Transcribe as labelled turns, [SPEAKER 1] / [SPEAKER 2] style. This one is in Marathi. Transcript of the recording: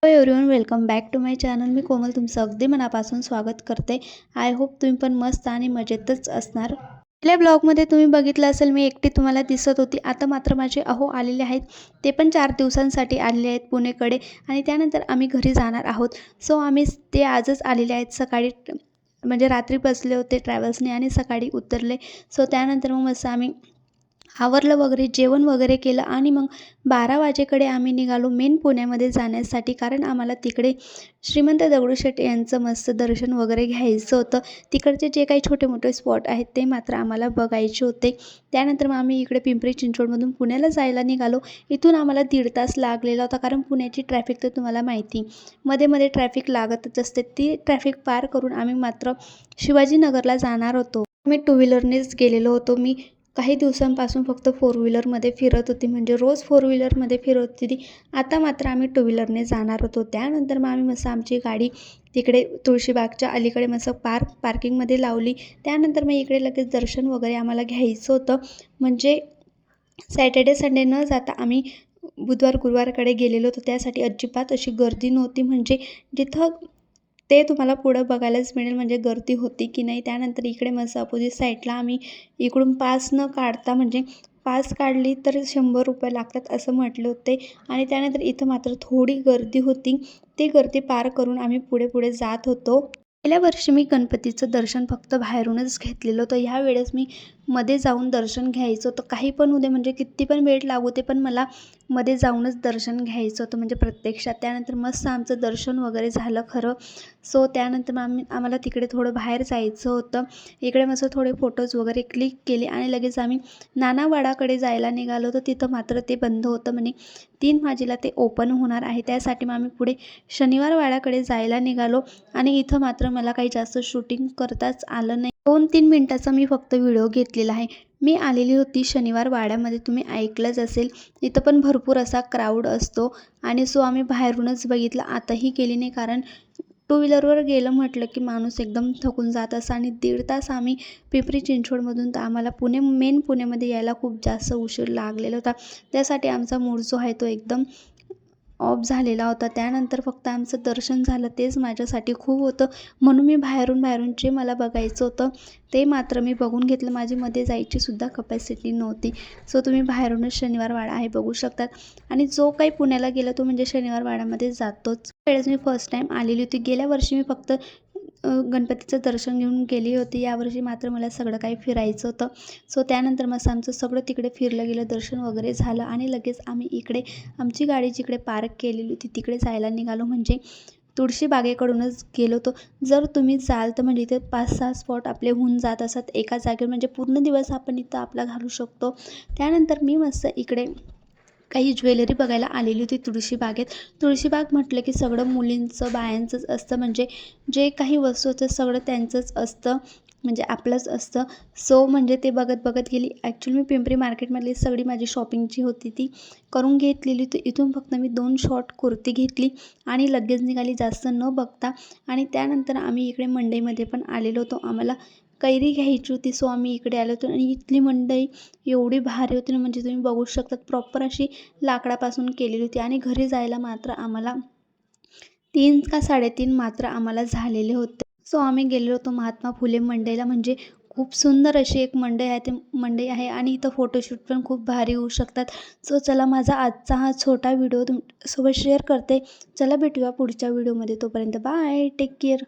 [SPEAKER 1] Hello everyone, welcome back to my channel. मी कोमल तुमचं अगदी मनापासून स्वागत करते. आय होप तुम्ही पण मस्त आणि मजेतच असणार. आपल्या ब्लॉगमध्ये तुम्ही बघितलं असेल मी एकटी तुम्हाला दिसत होती. आता मात्र माझे अहो आलेले आहेत. ते पण 4 दिवसांसाठी आलेले आहेत पुणेकडे आणि त्यानंतर आम्ही घरी जाणार आहोत. सो आम्ही ते आजच आलेले आहेत. सकाळी म्हणजे रात्री बसले होते ट्रॅव्हल्सने आणि सकाळी उतरले. सो त्यानंतर मग मस्त आम्ही आवरलं वगैरे, जेवण वगैरे केलं आणि मग 12 वाजेकडे आम्ही निघालो मेन पुण्यामध्ये जाण्यासाठी. कारण आम्हाला तिकडे श्रीमंत दगडूशेठ यांचं मस्त दर्शन वगैरे घ्यायचं होतं. तिकडचे जे काही छोटे मोठे स्पॉट आहेत ते मात्र आम्हाला बघायचे होते. त्यानंतर मग आम्ही इकडे पिंपरी चिंचवडमधून पुण्याला जायला निघालो. इथून आम्हाला 1.5 तास लागलेला होता. कारण पुण्याची ट्रॅफिक तर तुम्हाला माहिती, मध्ये मध्ये ट्रॅफिक लागतच असते. ती ट्रॅफिक पार करून आम्ही मात्र शिवाजीनगरला जाणार होतो. मी 2 व्हीलरनेच गेलेलो होतो. मी काही दिवसांपासून फक्त 4 व्हीलरमध्ये फिरत होती, म्हणजे रोज 4 व्हीलरमध्ये फिरत होती. आता मात्र आम्ही 2 व्हीलरने जाणार होतो. त्यानंतर मग आम्ही मस्त आमची गाडी तिकडे तुळशीबागच्या अलीकडे मस्त पार्किंगमध्ये लावली. त्यानंतर मग इकडे लगेच दर्शन वगैरे आम्हाला घ्यायचं होतं. म्हणजे सॅटर्डे संडे न जाता आम्ही बुधवार गुरुवारकडे गेलेलो होतो. त्यासाठी अजिबात अशी गर्दी नव्हती. म्हणजे जिथं ते तुम्हाला पुढं बघायलाच मिळेल म्हणजे गर्दी होती की नाही. त्यानंतर इकडे मस्त अपोजिट साईडला आम्ही इकडून पास न काढता, म्हणजे पास काढली तर 100 रुपये लागतात असं म्हटले होते. आणि त्यानंतर इथं मात्र थोडी गर्दी होती. ती गर्दी पार करून आम्ही पुढे जात होतो. गेल्या वर्षी मी गणपतीचं दर्शन फक्त बाहेरूनच घेतलेलं होतं. ह्या वेळेस मी मध्ये जाऊन दर्शन घ्यायचं होतं. काही पण होऊ दे, म्हणजे किती पण वेळ लागू दे, पण मला मध्ये जाऊनच दर्शन घ्यायचं होतं म्हणजे प्रत्यक्षात. त्यानंतर मस्त आमचं दर्शन वगैरे झालं खरं. सो त्यानंतर मग आम्हाला तिकडे थोडं बाहेर जायचं होतं. इकडे मस्त थोडे फोटोज वगैरे क्लिक केले आणि लगेच आम्ही नानावाडाकडे जायला निघालो होतो. तिथं मात्र ते बंद होतं म्हणे. 3 वाजेला ते ओपन होणार आहे. त्यासाठी मग आम्ही पुढे शनिवार वाड्याकडे जायला निघालो. आणि इथं मात्र मला काही जास्त शूटिंग करताच आलं नाही. 2-3 मिनटाचा मी फक्त व्हिडिओ घेतलेला आहे. मी आलेली होती शनिवार वाड्यामध्ये, तुम्ही ऐकलंच असेल. इथं पण भरपूर असा क्राऊड असतो आणि सो आम्ही बाहेरूनच बघितलं. आताही गेली नाही, कारण 2 व्हीलरवर गेलं म्हटलं की माणूस एकदम थकून जात असं. आणि 1.5 तास आम्ही पिंपरी चिंचवडमधून तर आम्हाला मेन पुण्यामध्ये यायला खूप जास्त उशीर लागलेला होता. त्यासाठी आमचा मूड जो आहे तो एकदम ऑफ झालेला होता. त्यानंतर फक्त आमचं दर्शन झालं, तेच माझ्यासाठी खूप होतं. म्हणून मी बाहेरून जे मला बघायचं होतं ते मात्र मी बघून घेतलं. माझी मध्ये जायची सुद्धा कपॅसिटी नव्हती. सो तुम्ही बाहेरूनच शनिवार वाडा आहे बघू शकतात. आणि जो काही पुण्याला गेला तो म्हणजे शनिवार वाड्यामध्ये जातोच. वेळेस मी फर्स्ट टाईम आलेली होती. गेल्या वर्षी मी फक्त गणपतीचं दर्शन घेऊन गेली होती. यावर्षी मात्र मला सगळं काही फिरायचं होतं. सो त्यानंतर मस्त आमचं सगळं तिकडे फिरलं गेलं, दर्शन वगैरे झालं आणि लगेच आम्ही इकडे आमची गाडी जिकडे पार्क केलेली होती तिकडे जायला निघालो. म्हणजे तुळशी बागेकडूनच गेलो होतो. जर तुम्ही जाल तर म्हणजे इथे 5-6 स्पॉट आपले होऊन जात असतात एका जागेवर. म्हणजे पूर्ण दिवस आपण इथं आपला घालू शकतो. त्यानंतर मी मस्त इकडे काही ज्वेलरी बघायला आलेली होती तुळशीबागेत. तुळशीबाग म्हटलं की सगळं मुलींचं बायांचंच असतं. म्हणजे जे काही वस्तू असतं सगळं त्यांचंच असतं, म्हणजे आपलंच असतं. सो म्हणजे ते बघत गेली. ॲक्च्युली मी पिंपरी मार्केटमधली सगळी माझी शॉपिंग जी होती ती करून घेतलेली होती. इथून फक्त मी 2 शॉर्ट कुर्ती घेतली आणि लगेच निघाली जास्त न बघता. आणि त्यानंतर आम्ही इकडे मंडईमध्ये पण आलेलो होतो. आम्हाला कैरी घ्यायची होती. सो आम्ही इकडे आलो होतो आणि इथली मंडई एवढी भारी होती ना, म्हणजे तुम्ही बघू शकतात. प्रॉपर अशी लाकडापासून केलेली होती. आणि घरी जायला मात्र आम्हाला 3 का 3:30 मात्र आम्हाला झालेले होते. सो आम्ही गेलेलो होतो महात्मा फुले मंडईला. म्हणजे खूप सुंदर अशी एक मंडई आहे आणि इथं फोटोशूट पण खूप भारी होऊ शकतात. सो चला, माझा आजचा हा छोटा व्हिडिओ तुमच्यासोबत शेअर करते. चला भेटूया पुढच्या व्हिडिओमध्ये. तोपर्यंत बाय, टेक केअर.